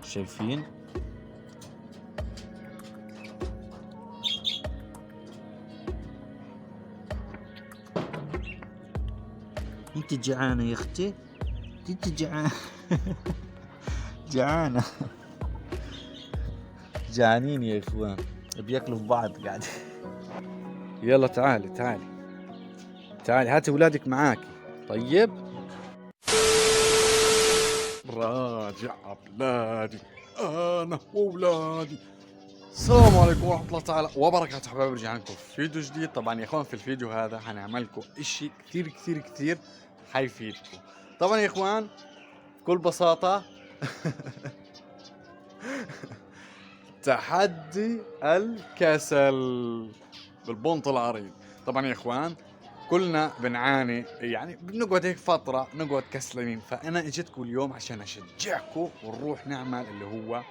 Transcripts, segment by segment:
شايفين؟ انت جعانة يا اختي؟ انت جعانة؟ جعانة. جعانين يا اخوان، بياكلوا في بعض قاعد. يلا تعالي تعالي تعالي، هاتي ولادك معاكي. طيب راجع بلادي انا واولادي. السلام عليكم ورحمة الله تعالى وبركاته. حبايبي رجعنا لكم في فيديو جديد. طبعا يا اخوان في الفيديو هذا حنعمل لكم اشي كثير كثير كثير حيفيدكم. طبعا يا اخوان بكل بساطة تحدي الكسل بالبنط العريض. طبعا يا اخوان كلنا بنعاني، يعني بنقعد هيك فترة نقعد كسلانين، فأنا اجيتكم اليوم عشان أشجعكم ونروح نعمل اللي هو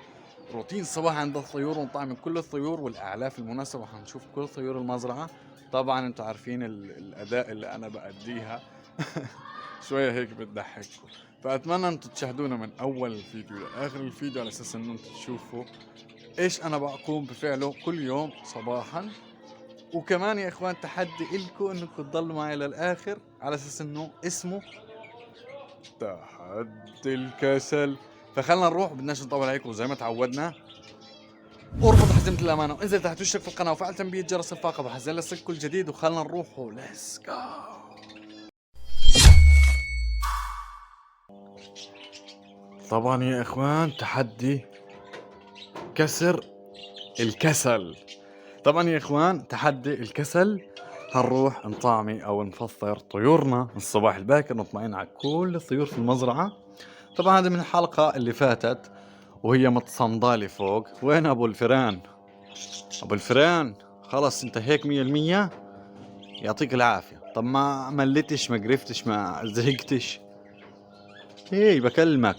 روتين صباح عند الطيور، ونطعم كل الطيور والأعلاف المناسبة، وحنشوف كل طيور المزرعة. طبعا انتم عارفين الأداء اللي أنا بأديها شوية هيك بتضحككم، فأتمنى انتم تشاهدونا من أول الفيديو لآخر الفيديو على أساس إنه انتم تشوفوا إيش أنا بقوم بفعله كل يوم صباحا. وكمان يا اخوان تحدي إلكم انكم تضلوا معي للاخر على اساس انه اسمه تحدي الكسل. فخلنا نروح، بدناش نطول عليكم زي ما تعودنا. اربط حزمة الامانة وانزل تحت واشترك في القناة وفعل تنبيه جرس الفاقة بحزن لك كل جديد، وخلنا نروح وليتس جو. طبعا يا اخوان تحدي كسر الكسل. طبعا يا اخوان تحدي الكسل، هنروح نطعمي او نفطر طيورنا الصباح الباكر، نطمئن على كل الطيور في المزرعة. طبعا هذه من الحلقة اللي فاتت وهي متصندالي فوق. وين ابو الفيران؟ ابو الفيران خلص انت هيك 100%. يعطيك العافية. طب ما مليتش، ما قرفتش، ما زهقتش؟ ايه بكلمك.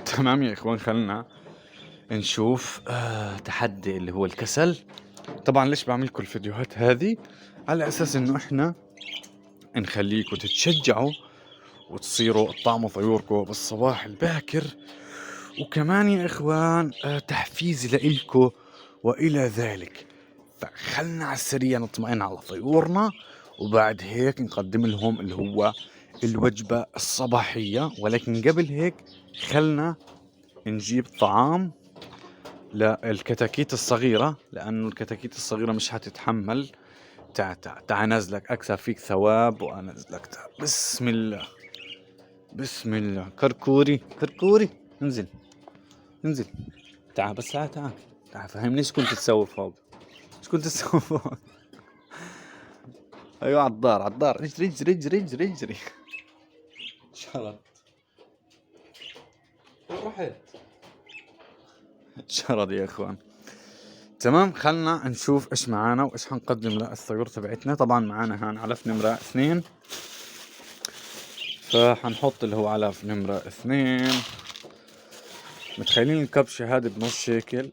تمام يا اخوان، خلنا نشوف تحدي اللي هو الكسل. طبعا ليش بعمل لكم الفيديوهات هذه؟ على اساس انه احنا نخليكم تتشجعوا وتصيروا تطعموا طيوركم بالصباح الباكر، وكمان يا اخوان تحفيز لإلكم والى ذلك. فخلنا على السريع نطمئن على طيورنا، وبعد هيك نقدم لهم اللي هو الوجبة الصباحية. ولكن قبل هيك خلنا نجيب طعام للكتاكيت الصغيرة، لأنه الكتاكيت الصغيرة مش هتتحمل. تعال نزلك أكثر فيك ثواب وأنزلك. بسم الله بسم الله. كركوري انزل انزل. تعال بس، تعال فهمني ايش كنت تسوي فوق. ايوه عالدار اجري. شرد رحت شرد يا اخوان. تمام، خلنا نشوف ايش معانا وايش حنقدم للطيور تبعتنا. طبعا معانا هان علف نمرة 2، فحنحط اللي هو علف نمرة 2. متخيلين الكبشة هذه بنص شيكل؟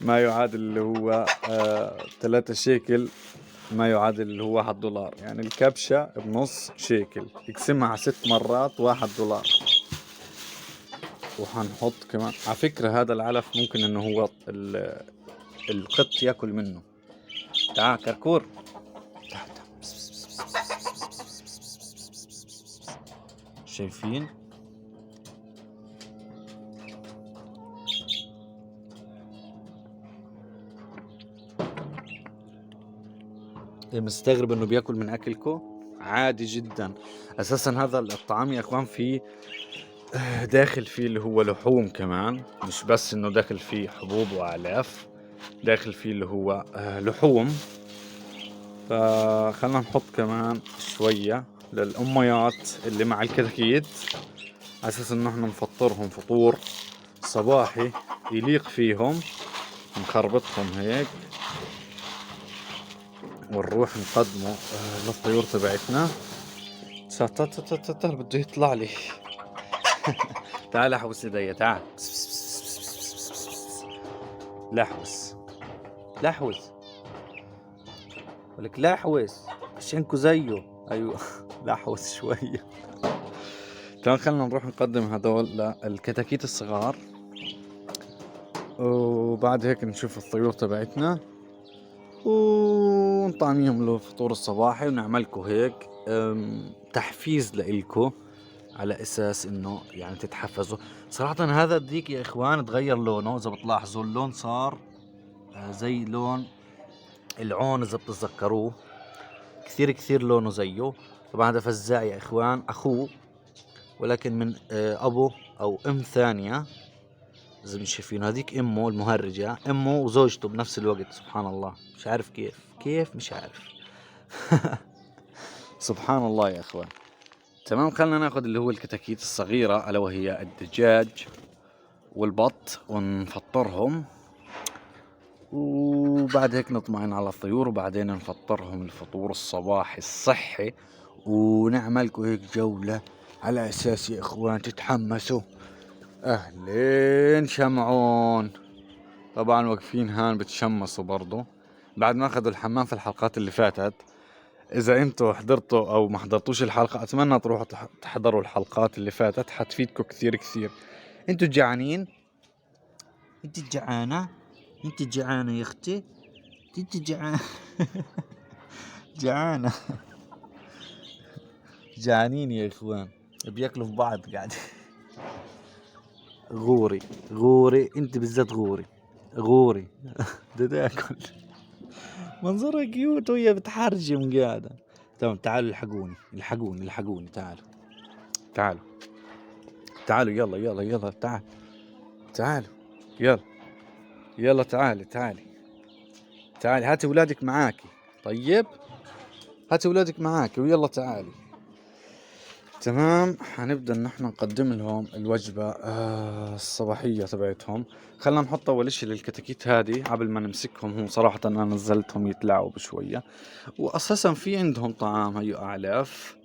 ما يعادل اللي هو 3 شيكل، ما يعادل اللي هو $1. يعني الكبشة بنص شيكل، يقسمها على 6 مرات $1. وحنحط كمان على فكرة هذا العلف ممكن انه هو القط ياكل منه. تعال كركور، تعال. شايفين؟ مستغرب انه بياكل من اكلكم؟ عادي جدا. اساسا هذا الطعام يا اخوان فيه داخل فيه اللي هو لحوم كمان، مش بس انه داخل فيه حبوب واعلاف، داخل فيه اللي هو لحوم. فخلنا نحط كمان شوية للأميات اللي مع الكتاكيت على اساس انه احنا نفطرهم فطور صباحي يليق فيهم. نخربطهم هيك ونروح نقدمه للطيور تبعتنا. بده يطلع لي. تعال احوس ايديا، تعال. لحوس ولك لحوس عشانكو زيه. ايوه لحوس شوية. تمام خلينا نروح نقدم هذول للكتاكيت الصغار، وبعد هيك نشوف الطيور تبعتنا ونطعميهم الفطور الصباحي، ونعملكم هيك تحفيز لإلكو على اساس انه يعني تتحفزوا. صراحة هذا الديك يا اخوان تغير لونه، اذا بتلاحظوا اللون صار زي لون العون اذا بتتذكروه، كثير كثير لونه زيه. طبعا هذا فزاع يا اخوان، اخوه ولكن من ابو او ام ثانية زي ما شايفين. هذيك امه المهرجة، امه وزوجته بنفس الوقت، سبحان الله مش عارف كيف مش عارف. سبحان الله يا اخوان. تمام خلنا ناخذ اللي هو الكتاكيت الصغيرة الا وهي الدجاج والبط ونفطرهم، وبعد هيك نطمئن على الطيور، وبعدين نفطرهم الفطور الصباحي الصحي، ونعملكم هيك جولة على اساس يا اخوان تتحمسوا. اهلين شمعون، طبعا واقفين هان بتشمسوا برضو بعد ما اخذوا الحمام في الحلقات اللي فاتت. اذا انتوا حضرتوا او ما حضرتوش الحلقة اتمنى تروحوا تحضروا الحلقات اللي فاتت، حتفيدكم كثير كثير. انتوا جعانين؟ انت جعانة؟ انت جعانة يا اختي؟ انت جعانة؟ جعانة. جعانين يا اخوان، بياكلوا في بعض قاعد. غوري انت بالذات غوري. ده تاكل. منظرها كيوت وهي بتحرجم قاعدة. تمام تعالوا الحقوني تعالوا يلا تعالوا يلا تعالي هاتي ولادك معاكي. طيب هاتي ولادك معاكي ويلا تعالي. تمام حنبدأ ان احنا نقدم لهم الوجبة الصباحية تبعتهم. خلنا نحط اول اشي للكتاكيت هذه قبل ما نمسكهم. هم صراحة انا نزلتهم يتلاعبوا بشوية، واساسا في عندهم طعام هيو اعلاف،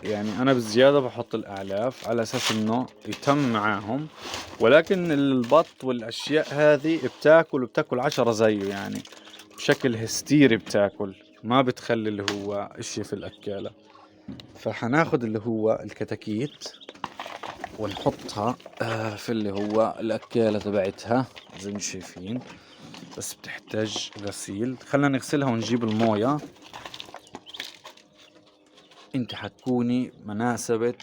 يعني انا بالزيادة بحط الاعلاف على اساس انه يتم معاهم. ولكن البط والاشياء هذه بتاكل 10 زيه، يعني بشكل هستيري بتاكل، ما بتخلي اللي هو اشي في الاكالة. فحناخد اللي هو الكتاكيت ونحطها في اللي هو الأكالة تبعتها زي ما شايفين، بس بتحتاج غسيل. خلينا نغسلها ونجيب الموية. انت حتكوني مناسبة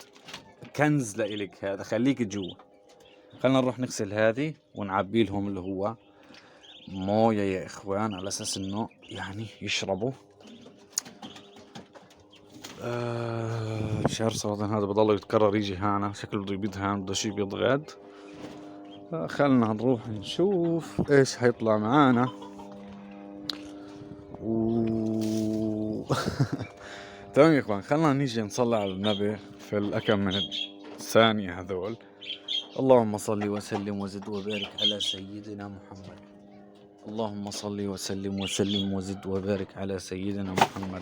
كنز لإلك، هذا خليك جوا. خلينا نروح نغسل هذه ونعبي لهم اللي هو موية يا إخوان على أساس إنه يعني يشربوا. مش عارف صراحة، هذا بضل يتكرر يجي هانا، شكله بده يبيض هان، بده شي يبيض غاد. خلنا نروح نشوف ايش حيطلع معانا. تمام يا اخوان خلنا نيجي نصلي على النبي في الأكم من الثانية هذول. اللهم صل وسلم وزد وبارك على سيدنا محمد. اللهم صل وسلم وزد وبارك على سيدنا محمد.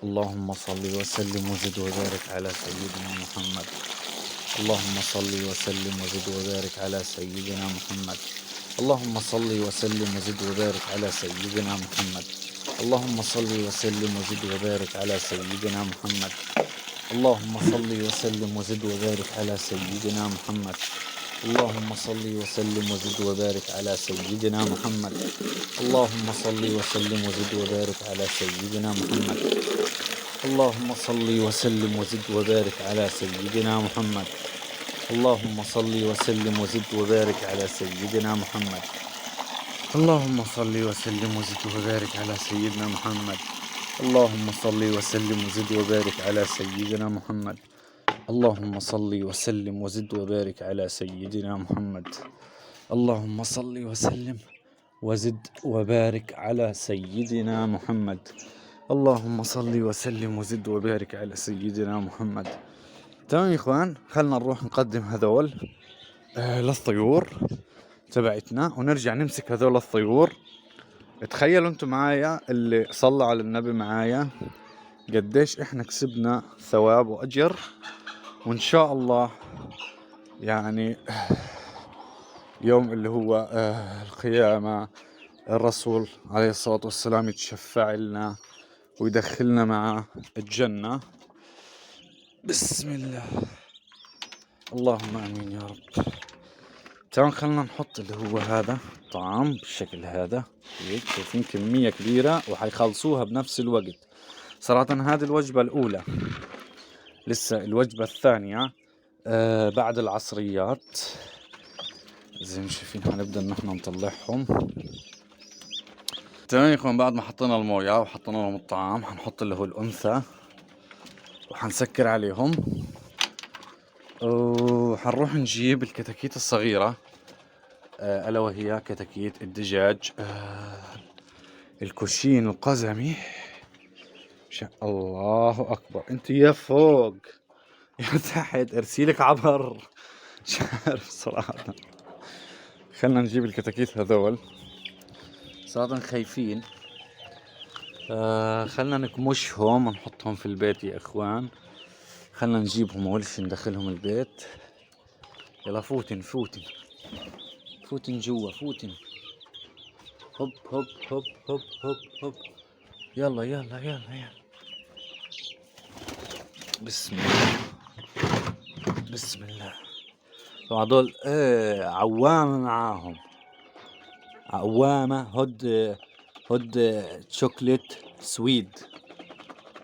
اللهم صل وسلم وزد وبارك على سيدنا محمد. اللهم صل وسلم وزد وبارك على سيدنا محمد. اللهم صل وسلم وزد وبارك على سيدنا محمد. اللهم صل وسلم وزد وبارك على سيدنا محمد. اللهم صل وسلم وزد وبارك على سيدنا محمد. اللهم صل وسلم وزد وبارك على سيدنا محمد. اللهم صل وسلم وزد وبارك على سيدنا محمد. اللهم صل وسلم وزد وبارك على سيدنا محمد. اللهم صل وسلم وزد وبارك على سيدنا محمد. اللهم صل وسلم وزد وبارك على سيدنا محمد. اللهم صل وسلم وزد وبارك على سيدنا محمد. اللهم صل وسلم وزد وبارك على سيدنا محمد. اللهم صل وسلم وزد وبارك على سيدنا محمد. اللهم صل وسلم وزد وبارك على سيدنا محمد. تمام يا اخوان خلنا نروح نقدم هذول للطيور تبعتنا ونرجع نمسك هذول الطيور. تخيلوا انتم معايا اللي صلى على النبي معايا قديش احنا كسبنا ثواب واجر، وان شاء الله يعني يوم اللي هو القيامة الرسول عليه الصلاة والسلام يتشفع لنا ويدخلنا معه الجنة. بسم الله. اللهم امين يا رب. تمام، خلنا نحط اللي هو هذا الطعام بالشكل هذا هيك، شايفين كمية كبيرة وحيخلصوها بنفس الوقت. صراحة هذه الوجبة الأولى، لسه الوجبة الثانية بعد العصريات. زي ما شايفين حنبدأ نحن نطلعهم. تمام يا اخوان، بعد ما حطينا الموية وحطينا لهم الطعام حنحط اللي هو الأنثى وحنسكر عليهم، وحنروح نجيب الكتاكيت الصغيرة ألا وهي كتاكيت الدجاج الكوشين القزمي. الله أكبر، أنت يا فوق يا تحت، أرسيلك عبر. مش عارف صراحة. خلنا نجيب الكتاكيت هذول، صراحة خايفين. خلنا نكمشهم ونحطهم في البيت يا إخوان. خلنا نجيبهم أول شي ندخلهم البيت. يلا فوتن فوتن فوتن جوا فوتن. هوب هوب هوب هوب هوب هوب. يلا يلا يلا يلا. بسم الله بسم الله. هذول عوامة معاهم، عوامة هود شوكليت سويد،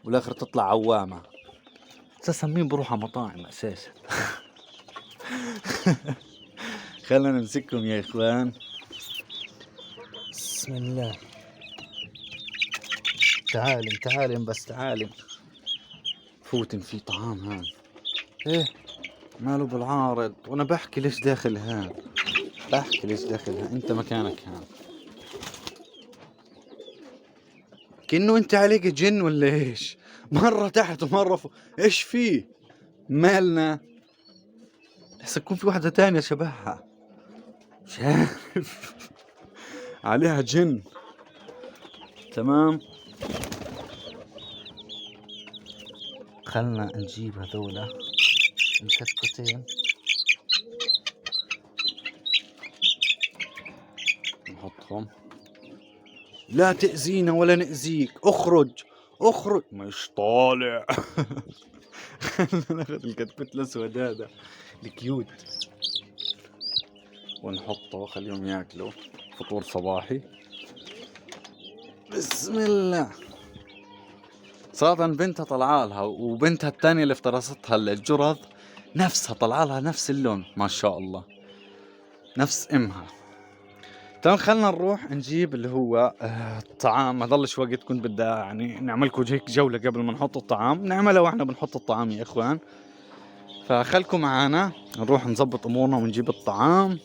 والاخر تطلع عوامة. اساسا مين بروح على مطاعم اساسا. خلينا نمسكهم يا اخوان. بسم الله. تعالم تعالم بس تعالم. فوتن في طعام هان. ايه ماله بالعارض، وانا بحكي ليش داخل هان، بحكي ليش داخل هان. انت مكانك هان. كأنه انت عليك جن ولا ايش؟ مرة تحت ومرة فوق، ايش فيه؟ مالنا؟ بحس يكون في واحدة تانية شبهها، مش عارف. عليها جن. تمام، خلنا نجيب هذولا الكتكوتين نحطهم. لا تأذينا ولا نأذيك، اخرج اخرج. مش طالع. خلنا ناخذ الكتكوت الاسود هذا الكيوت ونحطه، خليهم ياكلوا فطور صباحي. بسم الله. صراحة بنتها طلعالها، وبنتها الثانية اللي افترستها الجرذ نفسها طلعالها نفس اللون ما شاء الله، نفس امها. تمام، خلنا نروح نجيب اللي هو الطعام. ما ضلش وقت، كنت بدي يعني نعملكم هيك جولة قبل ما نحط الطعام، نعملها واحنا بنحط الطعام يا اخوان. فخلكم معانا نروح نظبط امورنا ونجيب الطعام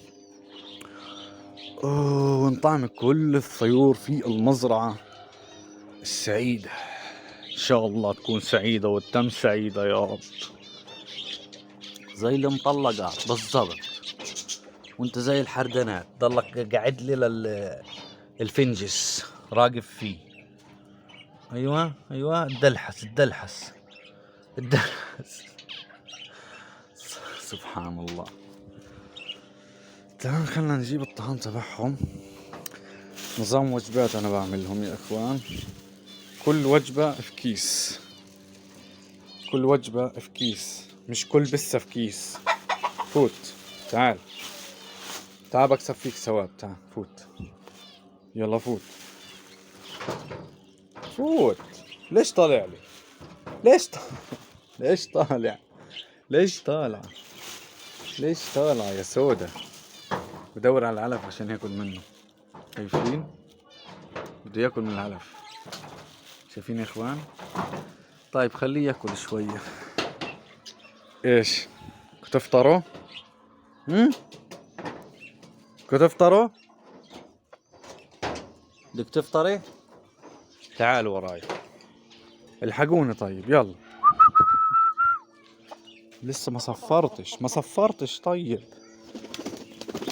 ونطعم كل الطيور في المزرعة السعيدة. ان شاء الله تكون سعيدة وتتم سعيدة يا رب، زي المطلقات بالضبط. وانت زي الحردنات ضلك قاعد لي الفنجس راقب فيه. ايوه ايوه، الدلحس الدلحس الدلحس. سبحان الله. تمام، خلنا نجيب الطعام تبعهم. نظام وجبات انا بعملهم يا اخوان، كل وجبة في كيس، كل وجبة في كيس، مش كل بسة في كيس. فوت تعال تعال بكسب فيك ثواب. تعال فوت، يلا فوت فوت. ليش طالع لي؟ ليش ليش طالع؟ ليش طالع؟ ليش طالع يا سودا؟ بدور على العلف عشان ياكل منه. شايفين؟ بده ياكل من العلف. شايفين يا اخوان؟ طيب خليه ياكل شوية. ايش؟ كتفطروا؟ كتفطروا؟ بدك تفطري؟ تعال وراي، الحقوني طيب يلا. لسه ما صفرتش. طيب،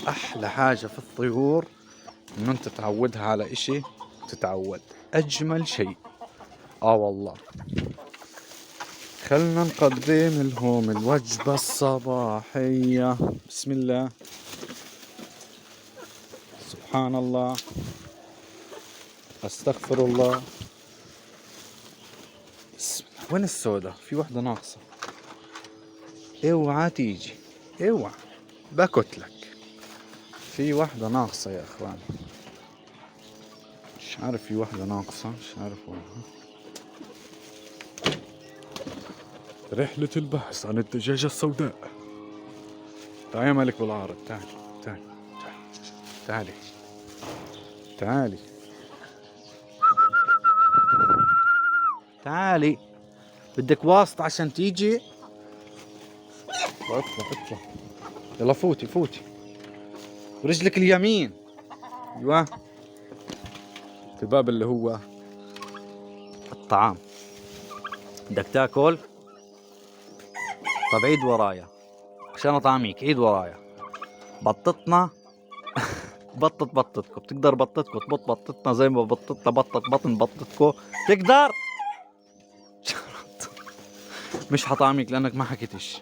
احلى حاجة في الطيور انه انت تعودها على اشي تتعود، اجمل شيء. والله. خلنا نقدم لهم الوجبة الصباحية. بسم الله، سبحان الله، استغفر الله. بسم الله. وين السودة؟ في وحدة ناقصة، اوعى تيجي. اوعى بكتلك. في واحدة ناقصة يا اخوان، مش عارف، في واحدة ناقصة مش عارف وينها. رحلة البحث عن الدجاجة السوداء. تعالي يا ملك بالعارض، تعالي تعالي تعالي تعالي تعالي. بدك واسطة عشان تيجي؟ اطلع يلا فوتي فوتي برجلك اليمين. ايوه في الباب اللي هو الطعام. بدك تاكل؟ طب عيد ورايا عشان اطعميك، عيد ورايا. بطتنا بطت بطتكو، بتقدر بطتكو تبط بطتنا زي ما بطتنا بطت بطن بطتكو؟ تقدر؟ مش حطعميك لانك ما حكيتش.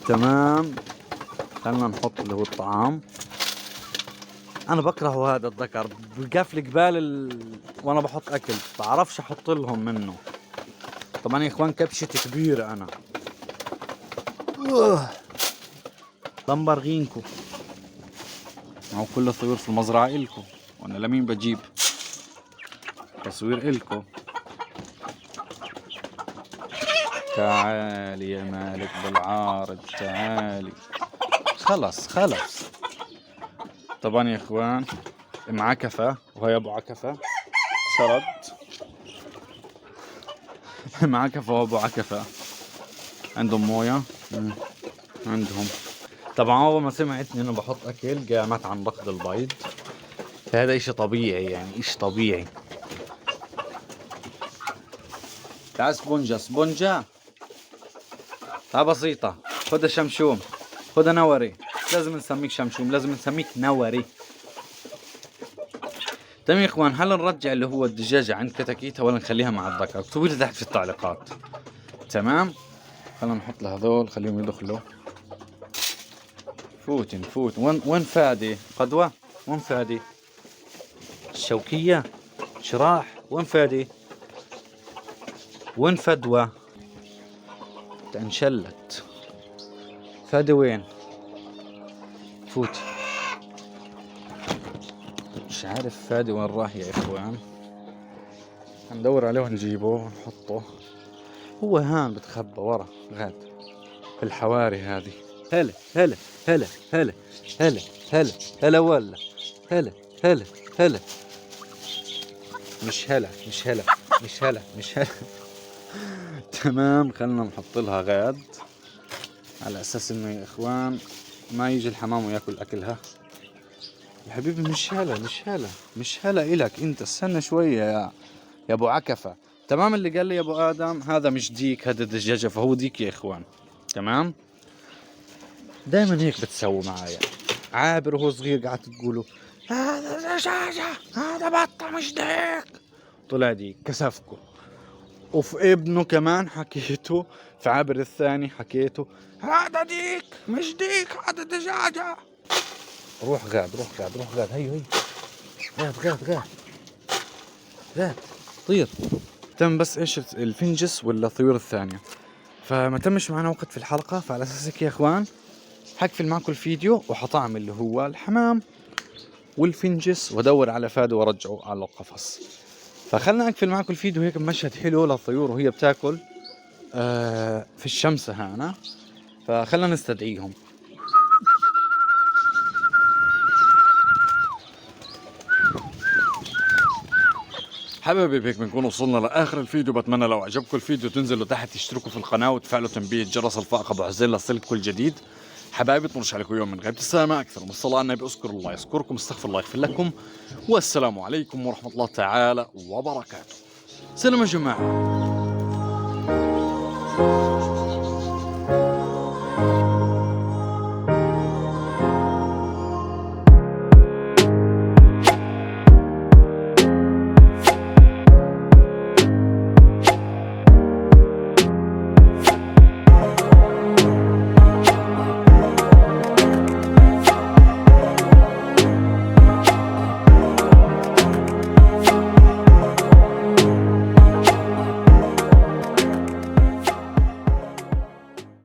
تمام، خلنا نحط اللي هو الطعام. انا بكره هذا الذكر، بقف لي قبال وانا بحط اكل، بعرفش احط لهم منه. طبعا يا اخوان كبشتي كبيرة انا. طنبرغينكو، معو كل الطيور في المزرعة إلكو، وانا لمين بجيب؟ تصوير إلكو. تعالي يا مالك بالعارض تعالي. خلص. طبعا يا اخوان معكفة، وهي ابو عكفة شرد. معكفة وابو عكفة عندهم موية. عندهم. طبعا اول ما سمعت انه بحط اكل قامت عن ركض البيض. فهذا اشي طبيعي، يعني اشي طبيعي. تعال سبونجا تعال بسيطة، خدها شمشوم، خدها نوري. لازم نسميك شمشوم، لازم نسميك نوري. تمام يا اخوان، هل نرجع اللي هو الدجاجة عند كتاكيتها ولا نخليها مع الذكر؟ اكتبوا لي تحت في التعليقات. تمام، خلينا نحط لهذول خليهم يدخلوا. فوت وين فادي قدوة؟ وين فادي الشوكية شراح؟ وين فادي؟ وين فدوة؟ انشلت. فادي وين؟ فوتي. مش عارف فادي وين راح يا اخوان. هندور عليه ونجيبه ونحطه. هو هان بتخبى ورا غاد في الحواري هذه. هلا هلا هلا هلا هلا هلا هلا ولا هلا هلا هلا. مش هلا. تمام، خلنا نحط لها غاد على اساس انه يا اخوان ما يجي الحمام وياكل اكلها. يا حبيبي مش هلا الك انت، استنى شويه يا ابو عكفه. تمام، اللي قال لي يا ابو ادم هذا مش ديك، هذا دجاجه، فهو ديك يا اخوان. تمام، دائما هيك بتسووا معايا. عابر وهو صغير قعدت تقولوا هذا دجاجه هذا بطه مش ديك، طلع ديك كسفكم. وفي ابنه كمان حكيته، في عابر الثاني حكيته هذا ديك مش ديك هذا دجاجة. روح غاد هي غاد طير. تم بس ايش الفنجس ولا الطيور الثانية. فما تمش معنا وقت في الحلقة، فعلى اساسك يا اخوان حقفل معكم الفيديو وحطعمل اللي هو الحمام والفنجس وادور على فادي وارجعه على القفص. فخلنا اقفل معكم الفيديو هيك بمشهد حلو للطيور وهي بتاكل في الشمس هنا. فخلنا نستدعيهم. حبايبي بهيك بنكون وصلنا لاخر الفيديو. بتمنى لو عجبكم الفيديو تنزلوا تحت تشتركوا في القناه وتفعلوا تنبيه الجرس الفائق ابو عزيز لصلك كل جديد. حبايبي طنش عليكم يوم من غيبة السلامة أكثر من الصلاة على النبي. اذكروا الله يذكركم، استغفر الله يغفر لكم، والسلام عليكم ورحمة الله تعالى وبركاته. سلام يا جماعة.